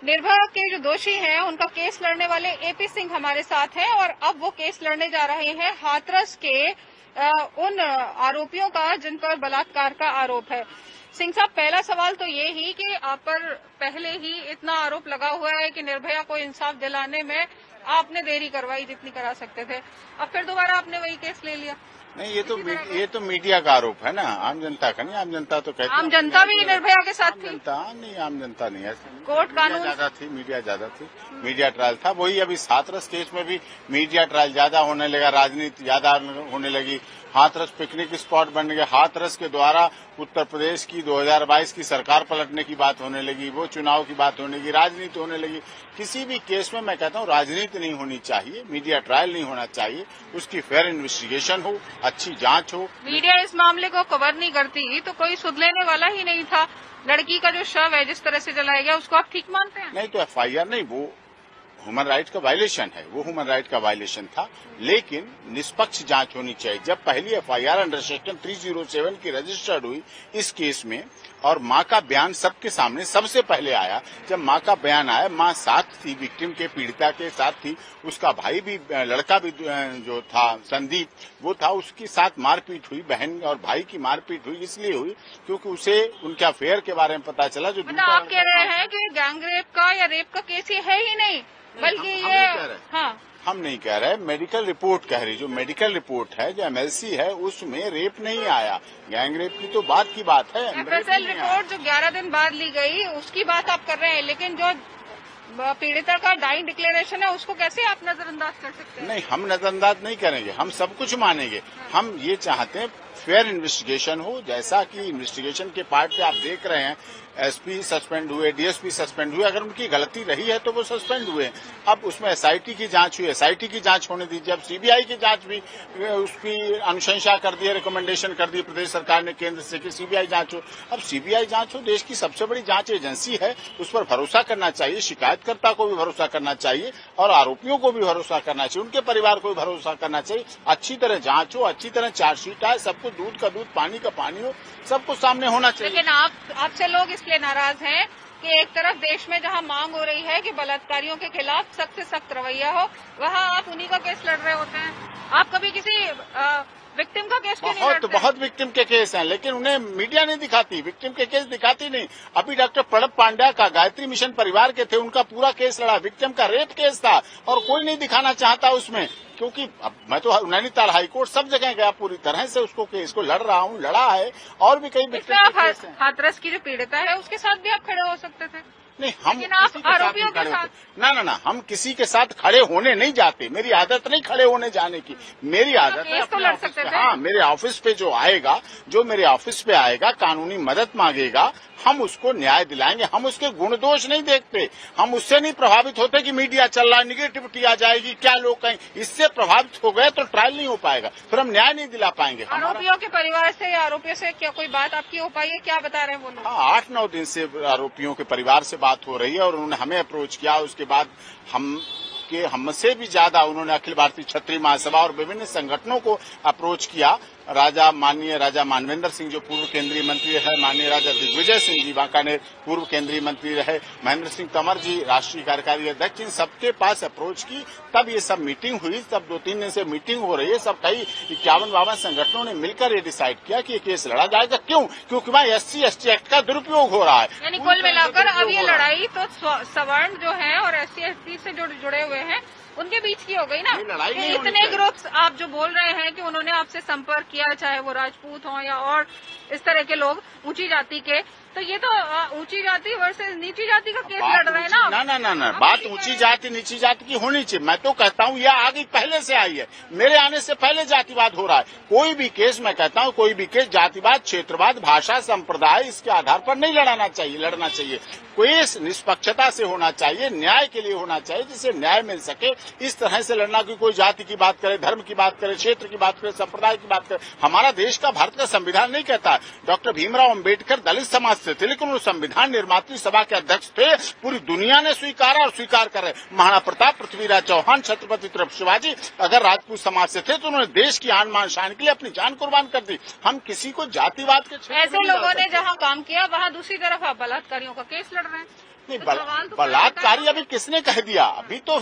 निर्भया के जो दोषी हैं उनका केस लड़ने वाले एपी सिंह हमारे साथ हैं और अब वो केस लड़ने जा रहे हैं हाथरस के उन आरोपियों का जिन पर बलात्कार का आरोप है। सिंह साहब, पहला सवाल तो ये ही कि आप पर पहले ही इतना आरोप लगा हुआ है कि निर्भया को इंसाफ दिलाने में आपने देरी करवाई जितनी करा सकते थे, अब फिर दोबारा आपने वही केस ले लिया। नहीं, ये तो मीडिया का आरोप है ना, आम जनता का नहीं। आम जनता तो कहती है आम जनता भी निर्भया के साथ थी। आम जनता नहीं है, कोर्ट कानून ज्यादा थी, मीडिया ज्यादा थी, मीडिया ट्रायल था। वही अभी हाथरस केस में भी मीडिया ट्रायल ज्यादा होने लगा, राजनीति ज्यादा होने लगी। हाथरस पिकनिक स्पॉट बन गया। हाथरस के द्वारा उत्तर प्रदेश की 2022 की सरकार पलटने की बात होने लगी, वो चुनाव की बात होने लगी, राजनीति होने लगी। किसी भी केस में मैं कहता हूँ राजनीति नहीं होनी चाहिए, मीडिया ट्रायल नहीं होना चाहिए, उसकी फेयर इन्वेस्टिगेशन हो, अच्छी जांच हो। मीडिया इस मामले को कवर नहीं करती तो कोई सुध लेने वाला ही नहीं था। लड़की का जो शव है जिस तरह से जलाया गया उसको आप ठीक मानते हैं? नहीं, तो एफआईआर नहीं, वो ह्यूमन राइट का वायलेशन है, वो ह्यूमन राइट का वायलेशन था, लेकिन निष्पक्ष जांच होनी चाहिए। जब पहली एफआईआर अंडर सेक्शन 307 की रजिस्टर्ड हुई इस केस में और मां का बयान सबके सामने सबसे पहले आया, जब मां का बयान आया, मां साथ थी, विक्टिम के पीड़िता के साथ थी, उसका भाई भी, लड़का भी जो था संदीप, वो था, उसके साथ मारपीट हुई, बहन और भाई की मारपीट हुई, इसलिए हुई क्योंकि उसे उनके अफेयर के बारे में पता चला। जो आप कह रहे हैं कि गैंग रेप का या रेप का केस ये है ही नहीं, बल्कि ये हम नहीं कह रहे, मेडिकल रिपोर्ट कह रही, जो मेडिकल रिपोर्ट है, जो एमएलसी है, उसमें रेप नहीं आया। गैंग रेप की तो बात की बात है। एफएसएल रिपोर्ट जो 11 दिन बाद ली गई उसकी बात आप कर रहे हैं, लेकिन जो पीड़िता का डाइंग डिक्लेरेशन है उसको कैसे आप नजरअंदाज कर सकते हैं? नहीं, हम नजरअंदाज नहीं करेंगे, हम सब कुछ मानेंगे। हम ये चाहते हैं फेयर इन्वेस्टिगेशन हो, जैसा कि इन्वेस्टिगेशन के पार्ट पे आप देख रहे हैं, एसपी सस्पेंड हुए, डीएसपी सस्पेंड हुए, अगर उनकी गलती रही है तो वो सस्पेंड हुए। अब उसमें एसआईटी की जांच हुई, एसआईटी की जांच होने दीजिए। अब सीबीआई की जांच भी, उसकी अनुशंसा कर दी, रिकमेंडेशन कर दी प्रदेश सरकार ने केंद्र से कि सीबीआई जांच हो। अब सीबीआई जांच हो, देश की सबसे बड़ी जांच एजेंसी है, उस पर भरोसा करना चाहिए, शिकायतकर्ता को भी भरोसा करना चाहिए और आरोपियों को भी भरोसा करना चाहिए, उनके परिवार को भी भरोसा करना चाहिए। अच्छी तरह जांच हो, अच्छी तरह चार्जशीट आए, सबको दूध का दूध पानी का पानी हो, सबको सामने होना चाहिए। लेकिन आपसे लोग इसलिए नाराज हैं कि एक तरफ देश में जहां मांग हो रही है कि बलात्कारियों के खिलाफ सख्त से सख्त रवैया हो, वहां आप उन्हीं का केस लड़ रहे होते हैं। आप कभी किसी विक्टिम का केस क्यों नहीं लड़ते? बहुत विक्टिम के केस हैं, लेकिन उन्हें मीडिया नहीं दिखाती, विक्टिम के केस दिखाती नहीं। अभी डॉक्टर प्रणब पांड्या का, गायत्री मिशन परिवार के थे, उनका पूरा केस लड़ा, विक्टिम का रेप केस था और कोई नहीं दिखाना चाहता उसमें, क्योंकि अब मैं तो नैनीताल हाईकोर्ट सब जगह गया, पूरी तरह से उसको केस को लड़ रहा हूँ, लड़ा है और भी कई विक्टिम के केस हैं। हाथरस की जो पीड़िता है उसके साथ भी आप खड़े हो सकते थे। नहीं, हम किसी के आरोपियों के साथ ना, हम किसी के साथ खड़े होने नहीं जाते। मेरी आदत नहीं खड़े होने जाने की, मेरी आदत है तो लड़ सकते थे। हाँ, मेरे ऑफिस पे जो आएगा, जो मेरे ऑफिस पे आएगा, कानूनी मदद मांगेगा, हम उसको न्याय दिलाएंगे। हम उसके गुण दोष नहीं देखते, हम उससे नहीं प्रभावित होते कि मीडिया चल रहा है, निगेटिविटी आ जाएगी, क्या लोग कहें। इससे प्रभावित हो गए तो ट्रायल नहीं हो पाएगा, फिर हम न्याय नहीं दिला पाएंगे। आरोपियों के परिवार से या आरोपियों से क्या कोई बात आपकी हो पाई है? क्या बता रहे हैं वो लोग? हाँ, 8-9 दिन से आरोपियों के परिवार से बात हो रही है और उन्होंने हमें अप्रोच किया। उसके बाद हमसे भी ज्यादा उन्होंने अखिल भारतीय क्षत्रिय महासभा और विभिन्न संगठनों को अप्रोच किया। माननीय राजा मानवेंद्र सिंह जो पूर्व केंद्रीय मंत्री रहे, माननीय राजा दिग्विजय सिंह जी बांकानेर पूर्व केंद्रीय मंत्री रहे, महेंद्र सिंह तंवर जी राष्ट्रीय कार्यकारी अध्यक्ष, इन सबके पास अप्रोच की, तब ये सब मीटिंग हुई। तब 2-3 दिन से मीटिंग हो रही है, सब कई 51-52 संगठनों ने मिलकर ये डिसाइड किया कि ये केस लड़ा जाएगा। क्यों? क्योंकि वहाँ SC/ST एक्ट का दुरुपयोग हो रहा है। यानी कुल मिलाकर अब ये लड़ाई तो सवर्ण जो है और SC/ST से जो जुड़े हुए हैं उनके बीच की हो गई ना। इतने ग्रुप्स आप जो बोल रहे हैं कि उन्होंने आपसे संपर्क किया, चाहे वो राजपूत हों या और इस तरह के लोग ऊंची जाति के, तो ये तो ऊंची जाति वर्सेस नीची जाति का केस लड़ रहे हैं ना। ना, बात ऊंची जाति नीची जाति की होनी चाहिए। मैं तो कहता हूँ यह आगे पहले से आई है, मेरे आने से पहले जातिवाद हो रहा है। कोई भी केस, मैं कहता हूँ कोई भी केस जातिवाद, क्षेत्रवाद, भाषा, संप्रदाय, इसके आधार पर नहीं लड़ना चाहिए। केस निष्पक्षता से होना चाहिए, न्याय के लिए होना चाहिए, जिससे न्याय मिल सके। इस तरह से लड़ना कि कोई जाति की बात करे, धर्म की बात करे, क्षेत्र की बात करे, संप्रदाय की बात करे, हमारा देश का, भारत का संविधान नहीं कहता। डॉक्टर भीमराव अम्बेडकर दलित समाज से थे, लेकिन वो संविधान निर्मात्री सभा के अध्यक्ष थे। पूरी दुनिया ने स्वीकारा और स्वीकार कर रहे। महाराणा प्रताप, पृथ्वीराज चौहान, छत्रपति शिवाजी अगर राजपूत समाज से थे तो उन्होंने देश की आन मान शान के लिए अपनी जान कुर्बान कर दी। हम किसी को जातिवाद के ऐसे लोगों ने जहाँ काम किया वहाँ दूसरी तरफ आप बलात्कारियों का केस लड़ रहे हैं। नहीं, बलात्कारी अभी किसने कह दिया? अभी तो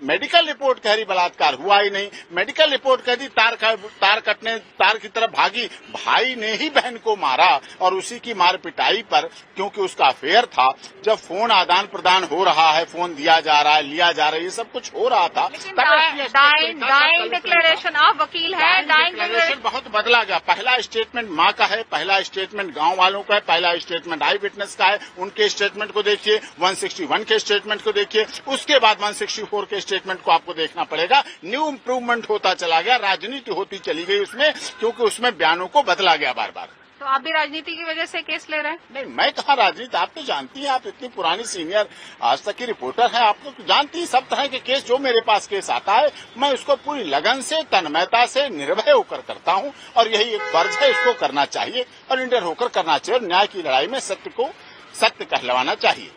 मेडिकल रिपोर्ट कह रही बलात्कार हुआ ही नहीं। मेडिकल रिपोर्ट कह दी तार की तरफ भागी। भाई ने ही बहन को मारा और उसी की मार पिटाई पर, क्योंकि उसका अफेयर था। जब फोन आदान प्रदान हो रहा है, फोन दिया जा रहा है, लिया जा रहा है, ये सब कुछ हो रहा था। डाइंग डिक्लेरेशन, आप वकील हैं, डाइंग डिक्लेरेशन बहुत बदला गया। पहला स्टेटमेंट माँ का है, पहला स्टेटमेंट गांव वालों का है, पहला स्टेटमेंट आई विटनेस का है। उनके स्टेटमेंट को देखिए, 161 के स्टेटमेंट को देखिए, उसके बाद 164 के स्टेटमेंट को आपको देखना पड़ेगा। न्यू इम्प्रूवमेंट होता चला गया, राजनीति होती चली गई उसमें, क्योंकि उसमें बयानों को बदला गया बार बार। तो आप भी राजनीति की वजह से केस ले रहे हैं? नहीं, मैं कहाँ राजनीति, आप तो जानती हैं, आप इतनी पुरानी सीनियर आज तक की रिपोर्टर हैं, आप तो जानती हैं सब तरह के केस। जो मेरे पास केस आता है मैं उसको पूरी लगन से, तन्मयता से, निर्भय होकर करता हूँ और यही एक फर्ज है, इसको करना चाहिए और निडर होकर करना चाहिए और न्याय की लड़ाई में सत्य को सत्य कहलवाना चाहिए।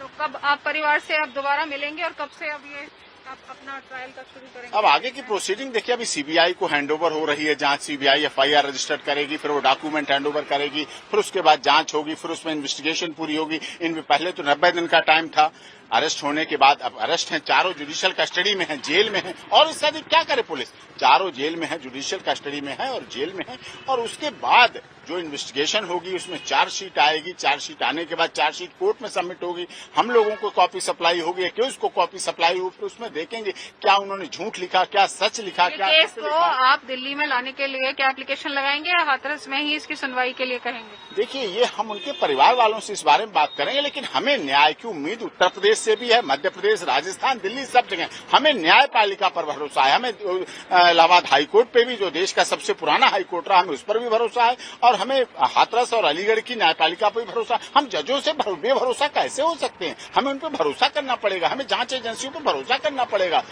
तो कब आप परिवार से अब दोबारा मिलेंगे और कब से अब ये आप अपना ट्रायल कब शुरू करेंगे? अब आगे की प्रोसीडिंग देखिए, अभी सीबीआई को हैंडओवर हो रही है जांच। सीबीआई एफआईआर रजिस्टर्ड करेगी, फिर वो डॉक्यूमेंट हैंडओवर करेगी, फिर उसके बाद जांच होगी, फिर उसमें इन्वेस्टिगेशन पूरी होगी। इनमें पहले तो 90 दिन का टाइम था अरेस्ट होने के बाद। अब अरेस्ट हैं, चारों जुडिशियल कस्टडी में हैं, जेल में हैं और इससे अधिक क्या करे पुलिस? चारों जेल में है, जुडिशियल कस्टडी में है और जेल में है। और उसके बाद जो इन्वेस्टिगेशन होगी उसमें चार्जशीट आएगी। चार्जशीट आने के बाद चार्जशीट कोर्ट में सबमिट होगी, हम लोगों को कॉपी सप्लाई होगी, एक्यूज को कॉपी सप्लाई होगी। फिर उसमें देखेंगे क्या उन्होंने झूठ लिखा, क्या सच लिखा, क्या केस को आप दिल्ली में लाने के लिए क्या एप्लीकेशन लगाएंगे या हाथरस में ही इसकी सुनवाई के लिए कहेंगे? देखिए, ये हम उनके परिवार वालों से इस बारे में बात करेंगे, लेकिन हमें न्याय की उम्मीद उत्तर प्रदेश से भी है, मध्य प्रदेश, राजस्थान, दिल्ली, सब जगह हमें न्यायपालिका पर भरोसा है। हमें इलाहाबाद हाईकोर्ट पे भी, जो देश का सबसे पुराना हाईकोर्ट रहा, हमें उस पर भी भरोसा है और हमें हाथरस और अलीगढ़ की न्यायपालिका पर भी भरोसा। हम जजों से बेभरोसा कैसे हो सकते हैं? हमें उन पर भरोसा करना पड़ेगा, हमें जांच एजेंसियों पर भरोसा करना पड़ेगा।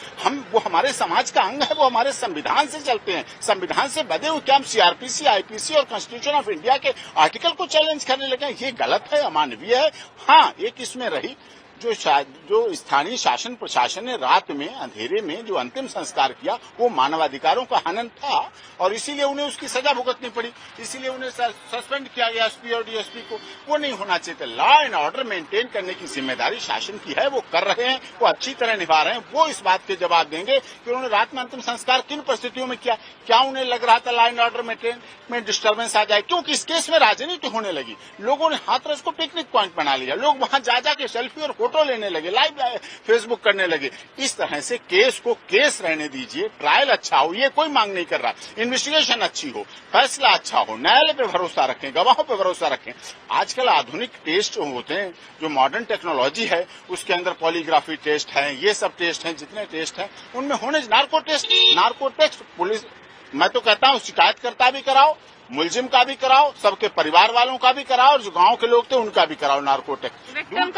वो हमारे समाज का अंग है, वो हमारे संविधान से चलते हैं, संविधान से बधे हुए। क्या हम सीआरपीसी, आईपीसी और कॉन्स्टिट्यूशन ऑफ इंडिया के आर्टिकल को चैलेंज करने लगे? ये गलत है, अमानवीय है। हाँ, एक इसमें रही जो स्थानीय शासन प्रशासन ने रात में अंधेरे में जो अंतिम संस्कार किया, वो मानवाधिकारों का हनन था और इसीलिए उन्हें उसकी सजा भुगतनी पड़ी। इसीलिए उन्हें सस्पेंड किया गया एसपी और डीएसपी को। वो नहीं होना चाहिए। लॉ एंड ऑर्डर मेंटेन करने की जिम्मेदारी शासन की है, वो कर रहे हैं, वो अच्छी तरह निभा रहे हैं। वो इस बात के जवाब देंगे कि उन्होंने रात में अंतिम संस्कार किन परिस्थितियों में किया। क्या उन्हें लग रहा था लॉ एंड ऑर्डर मेंटेन में डिस्टर्बेंस आ जाए? क्योंकि इस केस में राजनीति होने लगी। लोगों ने हाथरस को पिकनिक पॉइंट बना लिया, लोग वहां जा के सेल्फी और फोटो लेने लगे, लाइव फेसबुक करने लगे। इस तरह से केस को केस रहने दीजिए, ट्रायल अच्छा हो, ये कोई मांग नहीं कर रहा। इन्वेस्टिगेशन अच्छी हो, फैसला अच्छा हो, न्यायालय पे भरोसा रखें, गवाहों पे भरोसा रखें। आजकल आधुनिक टेस्ट होते हैं, जो मॉडर्न टेक्नोलॉजी है उसके अंदर पॉलीग्राफी टेस्ट है, ये सब टेस्ट हैं, जितने टेस्ट हैं उनमें होने नार्को टेस्ट पुलिस, मैं तो कहता हूँ शिकायतकर्ता भी कराओ, मुलजिम का भी कराओ, सबके परिवार वालों का भी कराओ और जो गांव के लोग थे उनका भी कराओ नार्को टेस्ट। विक्टिम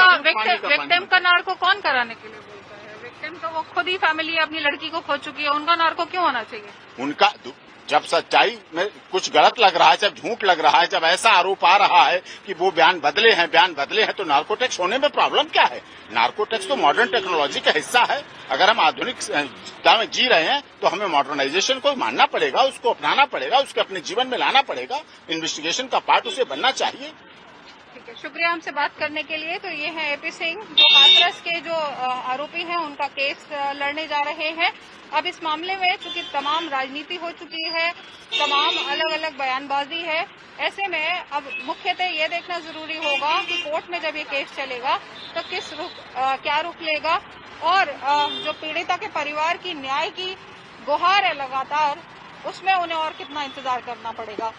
का नार्को कौन कराने के लिए बोलता है? विक्टिम तो वो खुद ही फैमिली अपनी लड़की को खो चुकी है, उनका नार्को क्यों होना चाहिए? उनका जब सच्चाई में कुछ गलत लग रहा है, जब झूठ लग रहा है, जब ऐसा आरोप आ रहा है कि वो बयान बदले हैं तो नार्कोटेक्स होने में प्रॉब्लम क्या है? नार्कोटेक्स तो मॉडर्न टेक्नोलॉजी का हिस्सा है। अगर हम आधुनिक में जी रहे हैं तो हमें मॉडर्नाइजेशन को मानना पड़ेगा, उसको अपनाना पड़ेगा, उसको अपने जीवन में लाना पड़ेगा। इन्वेस्टिगेशन का पार्ट उसे बनना चाहिए। ठीक है, शुक्रिया हमसे बात करने के लिए। तो ये है एपी सिंह, जो हाथरस के जो आरोपी हैं, उनका केस लड़ने जा रहे हैं। अब इस मामले में चूंकि तमाम राजनीति हो चुकी है, तमाम अलग अलग बयानबाजी है, ऐसे में अब मुख्यतः ये देखना जरूरी होगा कि कोर्ट में जब ये केस चलेगा तो क्या रुख लेगा और जो पीड़िता के परिवार की न्याय की गुहार है लगातार, उसमें उन्हें और कितना इंतजार करना पड़ेगा।